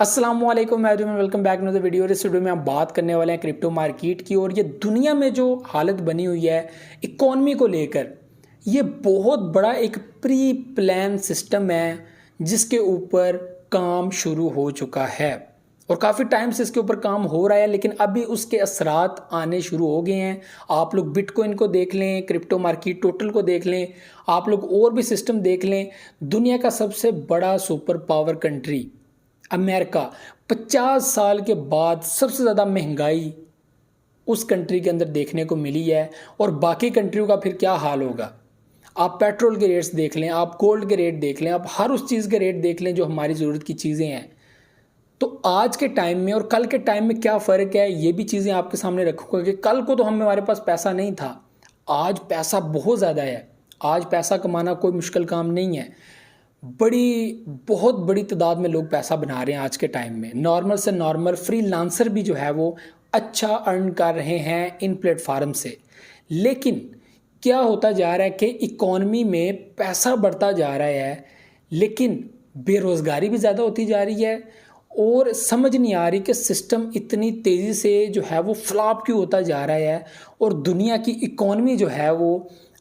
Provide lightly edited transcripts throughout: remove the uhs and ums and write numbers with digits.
अस्सलाम वालेकुम everyone, welcome back to the video. इस वीडियो में हम बात करने वाले हैं क्रिप्टो मार्केट की। और ये दुनिया में जो हालत बनी हुई है इकॉनमी को लेकर, ये बहुत बड़ा एक प्री प्लान सिस्टम है जिसके ऊपर काम शुरू हो चुका है और काफ़ी टाइम से इसके ऊपर काम हो रहा है, लेकिन अभी उसके असरात आने शुरू हो गए हैं। आप लोग बिटकॉइन को देख लें, क्रिप्टो मार्केट टोटल को देख लें, आप लोग और भी सिस्टम देख लें। दुनिया का सबसे बड़ा सुपर पावर कंट्री अमेरिका 50 साल के बाद सबसे ज़्यादा महंगाई उस कंट्री के अंदर देखने को मिली है। और बाकी कंट्रियों का फिर क्या हाल होगा। आप पेट्रोल के रेट्स देख लें, आप गोल्ड के रेट देख लें, आप हर उस चीज़ के रेट देख लें जो हमारी ज़रूरत की चीज़ें हैं। तो आज के टाइम में और कल के टाइम में क्या फ़र्क है, ये भी चीज़ें आपके सामने रखूँगा कि कल को तो हमारे पास पैसा नहीं था, आज पैसा बहुत ज़्यादा है। आज पैसा कमाना कोई मुश्किल काम नहीं है। बहुत बड़ी तादाद में लोग पैसा बना रहे हैं आज के टाइम में। नॉर्मल से नॉर्मल फ्रीलांसर भी जो है वो अच्छा अर्न कर रहे हैं इन प्लेटफार्म से। लेकिन क्या होता जा रहा है कि इकॉनमी में पैसा बढ़ता जा रहा है, लेकिन बेरोज़गारी भी ज़्यादा होती जा रही है और समझ नहीं आ रही कि सिस्टम इतनी तेज़ी से जो है वो फ्लॉप क्यों होता जा रहा है और दुनिया की इकॉनमी जो है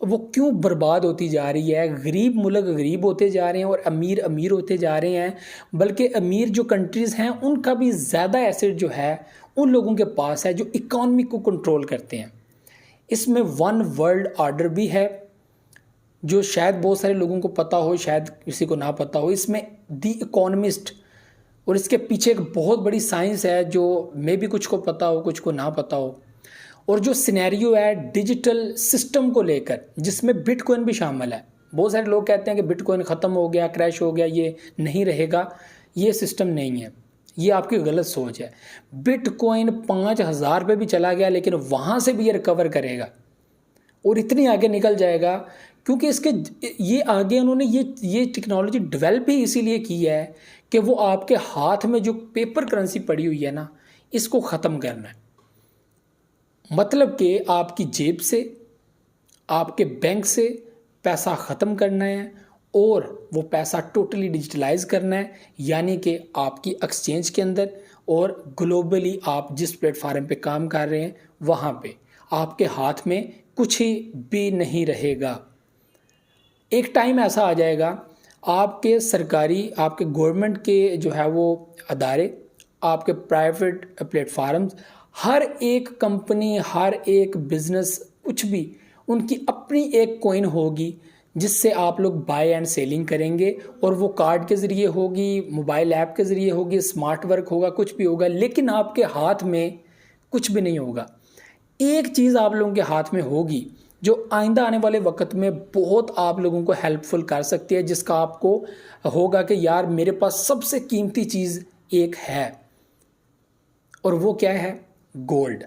वो क्यों बर्बाद होती जा रही है। गरीब मुल्क गरीब होते जा रहे हैं और अमीर अमीर होते जा रहे हैं। बल्कि अमीर जो कंट्रीज़ हैं उनका भी ज़्यादा एसेट जो है उन लोगों के पास है जो इकॉनमी को कंट्रोल करते हैं। इसमें वन वर्ल्ड ऑर्डर भी है जो शायद बहुत सारे लोगों को पता हो, शायद किसी को ना पता हो। इसमें दी इकोनमिस्ट और इसके पीछे एक बहुत बड़ी साइंस है जो मे भी कुछ को पता हो कुछ को ना पता हो। और जो सिनेरियो है डिजिटल सिस्टम को लेकर, जिसमें बिटकॉइन भी शामिल है। बहुत सारे लोग कहते हैं कि बिटकॉइन ख़त्म हो गया, क्रैश हो गया, ये नहीं रहेगा। ये सिस्टम नहीं है, ये आपकी गलत सोच है। बिटकॉइन 5,000 पे भी चला गया, लेकिन वहाँ से भी ये रिकवर करेगा और इतनी आगे निकल जाएगा क्योंकि इसके ये आगे उन्होंने ये टेक्नोलॉजी डेवलप ही इसीलिए की है कि वो आपके हाथ में जो पेपर करेंसी पड़ी हुई है ना, इसको ख़त्म करना है। मतलब कि आपकी जेब से, आपके बैंक से पैसा ख़त्म करना है और वो पैसा टोटली डिजिटलाइज करना है। यानी कि आपकी एक्सचेंज के अंदर और ग्लोबली आप जिस प्लेटफार्म पे काम कर रहे हैं वहाँ पे आपके हाथ में कुछ ही भी नहीं रहेगा। एक टाइम ऐसा आ जाएगा आपके सरकारी, आपके गवर्नमेंट के जो है वो अदारे, आपके प्राइवेट प्लेटफार्म्स, हर एक कंपनी, हर एक बिजनेस, कुछ भी उनकी अपनी एक कॉइन होगी जिससे आप लोग बाय एंड सेलिंग करेंगे। और वो कार्ड के ज़रिए होगी, मोबाइल ऐप के ज़रिए होगी, स्मार्ट वर्क होगा, कुछ भी होगा, लेकिन आपके हाथ में कुछ भी नहीं होगा। एक चीज़ आप लोगों के हाथ में होगी जो आइंदा आने वाले वक्त में बहुत आप लोगों को हेल्पफुल कर सकती है, जिसका आपको होगा कि यार मेरे पास सबसे कीमती चीज़ एक है। और वो क्या है? गोल्ड।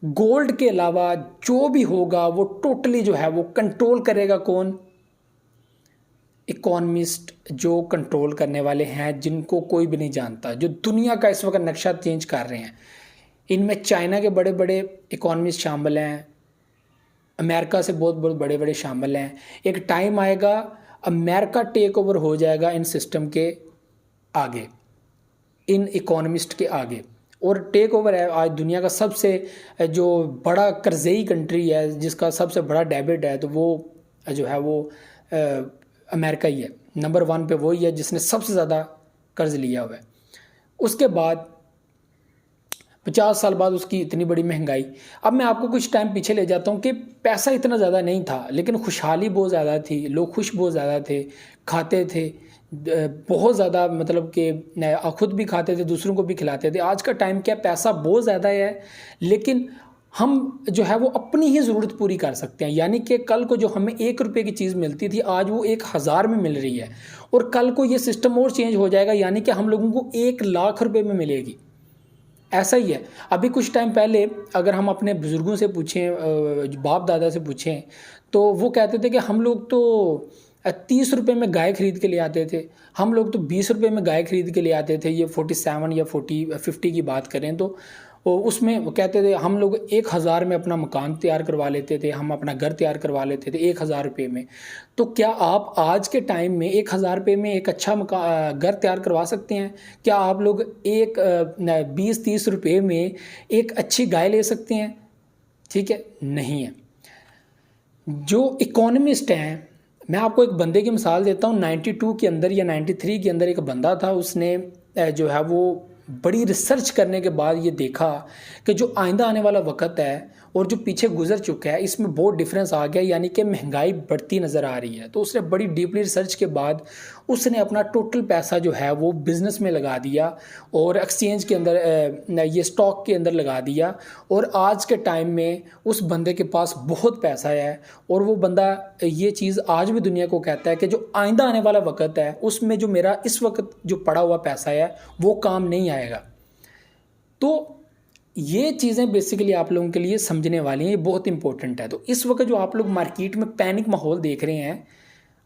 गोल्ड के अलावा जो भी होगा वो टोटली जो है वो कंट्रोल करेगा कौन? इकोनॉमिस्ट, जो कंट्रोल करने वाले हैं, जिनको कोई भी नहीं जानता, जो दुनिया का इस वक्त नक्शा चेंज कर रहे हैं। इनमें चाइना के बड़े बड़े इकोनॉमिस्ट शामिल हैं, अमेरिका से बहुत बहुत बड़े बड़े शामिल हैं। एक टाइम आएगा अमेरिका टेक ओवर हो जाएगा इन सिस्टम के आगे, इन इकोनॉमिस्ट के आगे। और टेक ओवर है आज दुनिया का सबसे जो बड़ा कर्ज़ई कंट्री है, जिसका सबसे बड़ा डेबिट है, तो वो जो है वो अमेरिका ही है। नंबर 1 पे वही है जिसने सबसे ज़्यादा कर्ज़ लिया हुआ है। उसके बाद 50 साल बाद उसकी इतनी बड़ी महंगाई। अब मैं आपको कुछ टाइम पीछे ले जाता हूँ कि पैसा इतना ज़्यादा नहीं था, लेकिन खुशहाली बहुत ज़्यादा थी, लोग खुश बहुत ज़्यादा थे, खाते थे बहुत ज़्यादा, मतलब कि खुद भी खाते थे, दूसरों को भी खिलाते थे। आज का टाइम क्या, पैसा बहुत ज़्यादा है, लेकिन हम जो है वो अपनी ही ज़रूरत पूरी कर सकते हैं। यानी कि कल को जो हमें 1 रुपये की चीज़ मिलती थी, आज वो 1,000 में मिल रही है। और कल को ये सिस्टम और चेंज हो जाएगा, यानी कि हम लोगों को 1,00,000 रुपये में मिलेगी। ऐसा ही है। अभी कुछ टाइम पहले अगर हम अपने बुज़ुर्गों से पूछें, बाप दादा से पूछें, तो वो कहते थे कि हम लोग तो 30 रुपये में गाय खरीद के ले आते थे, हम लोग तो 20 रुपये में गाय खरीद के ले आते थे। ये 47 या 50 की बात करें तो। और उसमें वो कहते थे हम लोग 1,000 में अपना मकान तैयार करवा लेते थे, हम अपना घर तैयार करवा लेते थे 1,000 रुपये में। तो क्या आप आज के टाइम में 1,000 रुपये में एक अच्छा घर तैयार करवा सकते हैं? क्या आप लोग 20-30 रुपये में एक अच्छी गाय ले सकते हैं? ठीक है, नहीं है। जो इकोनॉमिस्ट हैं, मैं आपको एक बंदे की मिसाल देता हूँ। 92 के अंदर या 93 के अंदर एक बंदा था, उसने जो है वो बड़ी रिसर्च करने के बाद ये देखा कि जो आइंदा आने वाला वक्त है और जो पीछे गुजर चुका है इसमें बहुत डिफरेंस आ गया, यानी कि महंगाई बढ़ती नज़र आ रही है। तो उसने बड़ी डीपली रिसर्च के बाद उसने अपना टोटल पैसा जो है वो बिज़नेस में लगा दिया और एक्सचेंज के अंदर, ये स्टॉक के अंदर लगा दिया। और आज के टाइम में उस बंदे के पास बहुत पैसा है और वो बंदा ये चीज़ आज भी दुनिया को कहता है कि जो आइंदा आने वाला वक्त है उसमें जो मेरा इस वक्त जो पड़ा हुआ पैसा है वो काम नहीं आएगा। तो ये चीज़ें बेसिकली आप लोगों के लिए समझने वाली हैं, ये बहुत इंपॉर्टेंट है। तो इस वक्त जो आप लोग मार्केट में पैनिक माहौल देख रहे हैं,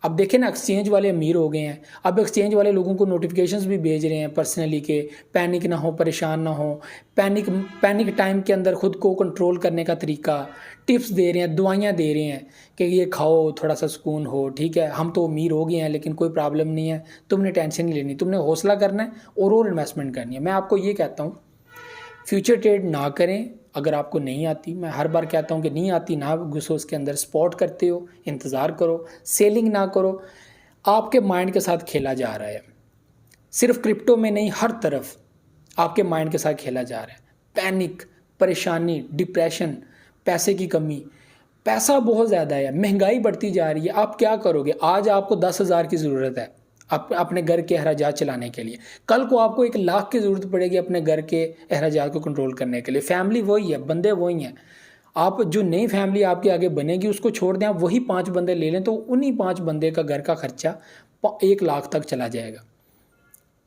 अब देखें ना, एक्सचेंज वाले अमीर हो गए हैं। अब एक्सचेंज वाले लोगों को नोटिफिकेशंस भी भेज रहे हैं पर्सनली के पैनिक ना हो, परेशान ना हो। पैनिक टाइम के अंदर खुद को कंट्रोल करने का तरीका, टिप्स दे रहे हैं, दुआइयाँ दे रहे हैं कि ये खाओ थोड़ा सा सुकून हो। ठीक है, हम तो अमीर हो गए हैं लेकिन कोई प्रॉब्लम नहीं है, तुमने टेंशन नहीं लेनी, तुमने हौसला करना है और इन्वेस्टमेंट करनी है। मैं आपको ये कहता हूँ, फ्यूचर ट्रेड ना करें अगर आपको नहीं आती। मैं हर बार कहता हूँ कि नहीं आती ना घुसो उसके अंदर, स्पॉट करते हो, इंतज़ार करो, सेलिंग ना करो। आपके माइंड के साथ खेला जा रहा है, सिर्फ क्रिप्टो में नहीं, हर तरफ आपके माइंड के साथ खेला जा रहा है। पैनिक, परेशानी, डिप्रेशन, पैसे की कमी, पैसा बहुत ज़्यादा है, महंगाई बढ़ती जा रही है। आप क्या करोगे? आज आपको 10,000 की ज़रूरत है अपने घर के अखराजात चलाने के लिए, कल को आपको 1,00,000 की ज़रूरत पड़ेगी अपने घर के अखराजात को कंट्रोल करने के लिए। फैमिली वही है, बंदे वही हैं। आप जो नई फैमिली आपके आगे बनेगी उसको छोड़ दें, आप वही 5 बंदे ले लें तो उन्हीं 5 बंदे का घर का खर्चा 1,00,000 तक चला जाएगा।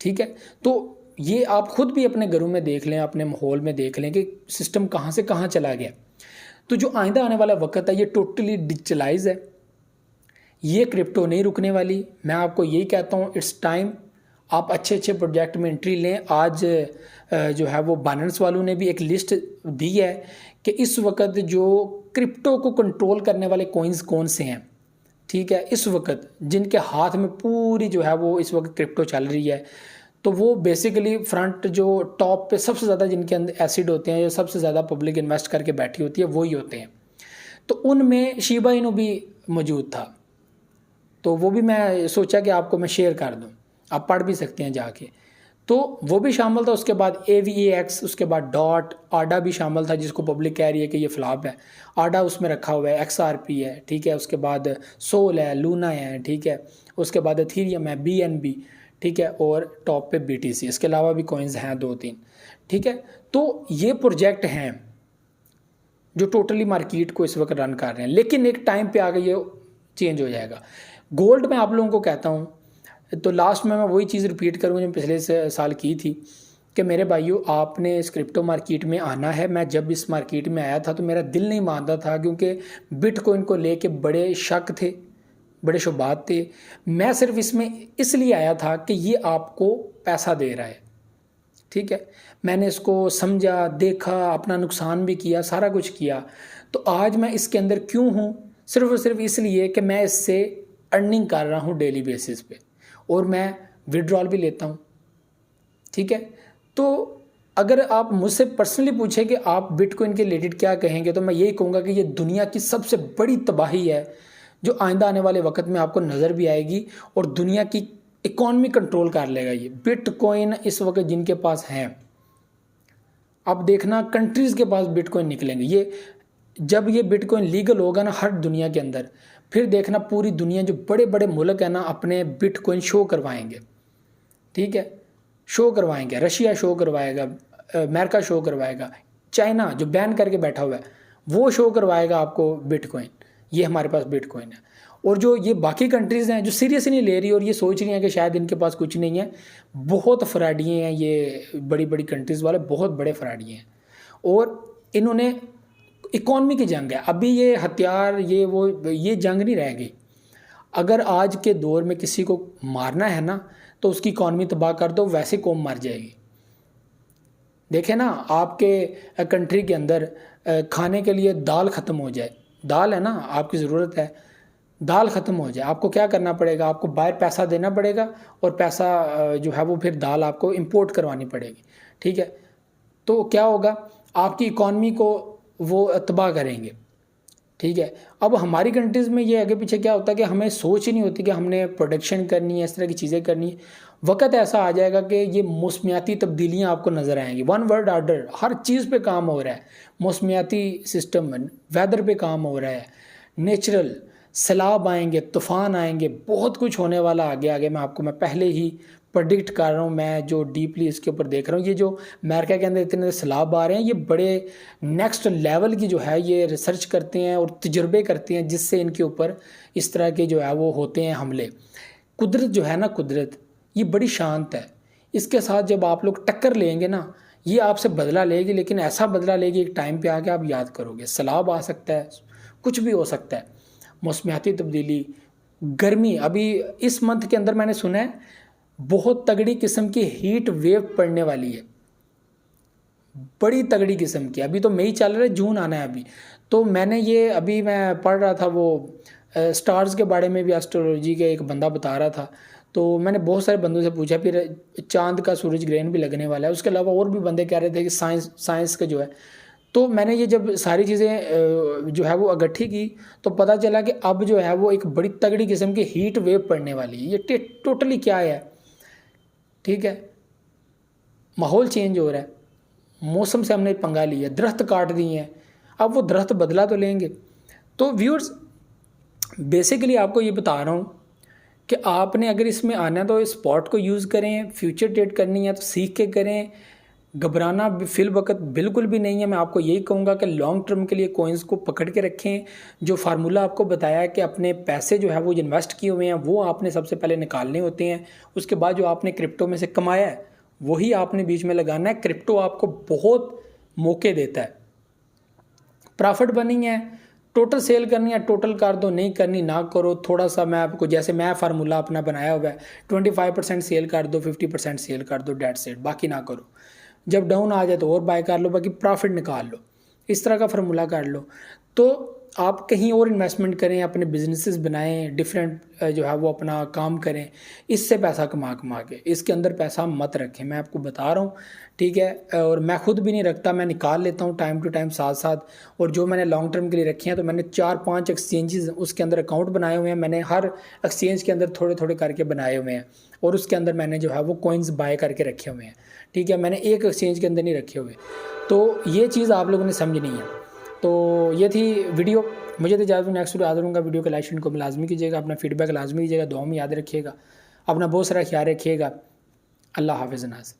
ठीक है, तो ये आप खुद भी अपने घरों में देख लें, अपने माहौल में देख लें कि सिस्टम कहाँ से कहाँ चला गया। तो जो आइंदा आने वाला वक्त है ये टोटली डिजिटलाइज है, ये क्रिप्टो नहीं रुकने वाली। मैं आपको यही कहता हूँ, इट्स टाइम आप अच्छे अच्छे प्रोजेक्ट में एंट्री लें। आज जो है वो बाइनेंस वालों ने भी एक लिस्ट दी है कि इस वक्त जो क्रिप्टो को कंट्रोल करने वाले कॉइन्स कौन से हैं। ठीक है, इस वक्त जिनके हाथ में पूरी जो है वो इस वक्त क्रिप्टो चल रही है, तो वो बेसिकली फ्रंट जो टॉप पे सबसे ज़्यादा जिनके अंदर एसिड होते हैं, या सबसे ज़्यादा पब्लिक इन्वेस्ट करके बैठी होती है, वही होते हैं। तो उनमें शिबा इनू भी मौजूद था, तो वो भी मैं सोचा कि आपको मैं शेयर कर दूं, आप पढ़ भी सकते हैं जाके। तो वो भी शामिल था। उसके बाद AVAX, उसके बाद डॉट, आडा भी शामिल था जिसको पब्लिक कह रही है कि ये फ्लॉप है। आडा उसमें रखा हुआ है, XRP है, ठीक है, उसके बाद सोल है, लूना है, ठीक है, उसके बाद एथीरियम है, BNB, ठीक है, और टॉप पे BTC। इसके अलावा भी कॉइन्स हैं 2-3, ठीक है। तो ये प्रोजेक्ट हैं जो टोटली मार्केट को इस वक्त रन कर रहे हैं, लेकिन एक टाइम पे आगे ये चेंज हो जाएगा। गोल्ड में आप लोगों को कहता हूँ, तो लास्ट में मैं वही चीज़ रिपीट करूँ जो पिछले साल की थी कि मेरे भाइयों, आपने इस क्रिप्टो मार्केट में आना है। मैं जब इस मार्केट में आया था तो मेरा दिल नहीं मानता था, क्योंकि बिटकॉइन को लेके बड़े शक थे, बड़े शुबात थे। मैं सिर्फ इसमें इसलिए आया था कि ये आपको पैसा दे रहा है, ठीक है। मैंने इसको समझा, देखा, अपना नुकसान भी किया, सारा कुछ किया। तो आज मैं इसके अंदर क्यों हूँ? सिर्फ और सिर्फ इसलिए कि मैं इससे अर्निंग कर रहा हूँ डेली बेसिस पे, और मैं विड्रॉल भी लेता हूँ, ठीक है। तो अगर आप मुझसे पर्सनली पूछें कि आप बिटकॉइन के रिलेटेड क्या कहेंगे, तो मैं यही कहूँगा कि ये दुनिया की सबसे बड़ी तबाही है जो आइंदा आने वाले वक्त में आपको नज़र भी आएगी, और दुनिया की इकॉनमी कंट्रोल कर लेगा ये बिटकॉइन। इस वक्त जिनके पास हैं, आप देखना कंट्रीज़ के पास बिटकॉइन निकलेंगे। ये जब ये बिटकॉइन लीगल होगा ना हर दुनिया के अंदर, फिर देखना पूरी दुनिया जो बड़े बड़े मुल्क है ना अपने बिटकॉइन शो करवाएंगे, ठीक है, शो करवाएंगे। रशिया शो करवाएगा, अमेरिका शो करवाएगा, चाइना जो बैन करके बैठा हुआ है वो शो करवाएगा आपको बिटकॉइन, ये हमारे पास बिटकॉइन है। और जो ये बाकी कंट्रीज़ हैं जो सीरियस नहीं ले रही और ये सोच रही हैं कि शायद इनके पास कुछ नहीं है, बहुत फ्रॉडिये हैं ये बड़ी बड़ी कंट्रीज़ वाले, बहुत बड़े फ्रॉडिये हैं। और इन्होंने इकॉनमी की जंग है अभी, ये हथियार ये वो ये जंग नहीं रह गई। अगर आज के दौर में किसी को मारना है ना तो उसकी इकॉनमी तबाह कर दो, वैसे कौम मर जाएगी। देखें ना, आपके कंट्री के अंदर खाने के लिए दाल ख़त्म हो जाए, दाल है ना आपकी ज़रूरत है, दाल ख़त्म हो जाए, आपको क्या करना पड़ेगा? आपको बाहर पैसा देना पड़ेगा और पैसा जो है वो फिर दाल आपको इंपोर्ट करवानी पड़ेगी, ठीक है। तो क्या होगा? आपकी इकॉनमी को वो तबाह करेंगे, ठीक है। अब हमारी कंट्रीज़ में ये आगे पीछे क्या होता है कि हमें सोच ही नहीं होती कि हमने प्रोडक्शन करनी है, इस तरह की चीज़ें करनी है। वक्त ऐसा आ जाएगा कि ये मौसमियाती तब्दीलियाँ आपको नज़र आएंगी। वन वर्ल्ड ऑर्डर, हर चीज़ पे काम हो रहा है, मौसमियाती सिस्टम, वेदर पे काम हो रहा है, नेचुरल सैलाब आएंगे, तूफ़ान आएंगे, बहुत कुछ होने वाला आगे आगे। मैं पहले ही प्रेडिक्ट कर रहा हूँ, मैं जो डीपली इसके ऊपर देख रहा हूँ। ये जो अमेरिका के अंदर इतने सैलाब आ रहे हैं, ये बड़े नेक्स्ट लेवल की जो है ये रिसर्च करते हैं और तजुर्बे करते हैं, जिससे इनके ऊपर इस तरह के जो है वो होते हैं हमले। कुदरत जो है ना, कुदरत ये बड़ी शांत है। इसके साथ जब आप लोग टक्कर लेंगे ना, ये आपसे बदला लेगी, लेकिन ऐसा बदला लेगी एक टाइम पे आके आप याद करोगे। सैलाब आ सकता है, कुछ भी हो सकता है, मौसमियाती तब्दीली, गर्मी। अभी इस मंथ के अंदर मैंने सुना है बहुत तगड़ी किस्म की हीट वेव पड़ने वाली है, बड़ी तगड़ी किस्म की। अभी तो मई चल रहा है, जून आना है अभी। तो मैं पढ़ रहा था वो स्टार्स के बारे में भी, एस्ट्रोलॉजी के एक बंदा बता रहा था। तो मैंने बहुत सारे बंदों से पूछा, फिर चांद का सूरज ग्रहण भी लगने वाला है। उसके अलावा और भी बंदे कह रहे थे कि साइंस का जो है। तो मैंने ये जब सारी चीज़ें जो है वो इकट्ठी की, तो पता चला कि अब जो है वो एक बड़ी तगड़ी किस्म की हीट वेव पड़ने वाली है। ये टोटली क्या है, ठीक है, माहौल चेंज हो रहा है, मौसम से हमने पंगा लिया, दरख्त काट दिए हैं, अब वो दरख्त बदला तो लेंगे। तो व्यूअर्स, बेसिकली आपको ये बता रहा हूँ कि आपने अगर इसमें आना है तो इस स्पॉट को यूज़ करें। फ्यूचर ट्रेड करनी है तो सीख के करें, घबराना फिल वक्त बिल्कुल भी नहीं है। मैं आपको यही कहूँगा कि लॉन्ग टर्म के लिए कोइंस को पकड़ के रखें। जो फार्मूला आपको बताया है कि अपने पैसे जो है वो इन्वेस्ट किए हुए हैं वो आपने सबसे पहले निकालने होते हैं, उसके बाद जो आपने क्रिप्टो में से कमाया है वही आपने बीच में लगाना है। क्रिप्टो आपको बहुत मौके देता है, प्रॉफिट बर्निंग है, टोटल सेल करनी है टोटल कर दो, नहीं करनी ना करो। थोड़ा सा मैं आपको, जैसे मैं फार्मूला अपना बनाया हुआ है, 25% सेल कर दो, 50% सेल कर दो, डेट सेट, बाकी ना करो। जब डाउन आ जाए तो और बाय कर लो, बाकी प्रॉफिट निकाल लो। इस तरह का फार्मूला कर लो। तो आप कहीं और इन्वेस्टमेंट करें, अपने बिजनेसेस बनाएं, डिफरेंट जो है वो अपना काम करें, इससे पैसा कमा के। इसके अंदर पैसा मत रखें, मैं आपको बता रहा हूँ, ठीक है। और मैं खुद भी नहीं रखता, मैं निकाल लेता हूँ टाइम टू टाइम साथ साथ। और जो मैंने लॉन्ग टर्म के लिए रखे हैं, तो मैंने 4-5 एक्सचेंजेस उसके अंदर अकाउंट बनाए हुए हैं। मैंने हर एक्सचेंज के अंदर थोड़े थोड़े करके बनाए हुए हैं, और उसके अंदर मैंने जो है वो कॉइन्स बाय करके रखे हुए हैं, ठीक है। मैंने एक एक्सचेंज के अंदर नहीं रखे हुए। तो ये चीज़ आप लोगों ने समझनी है। तो ये थी वीडियो, मुझे तो ज़्यादा नेक्स्ट वीडियो याद रहूँगा। वीडियो को लाइक शेयर को लाजमी कीजिएगा, अपना फीडबैक लाजमी दीजिएगा, दुआ में याद रखिएगा, अपना बहुत सारा ख्याल रखिएगा। अल्लाह हाफ़िज़ नाज़।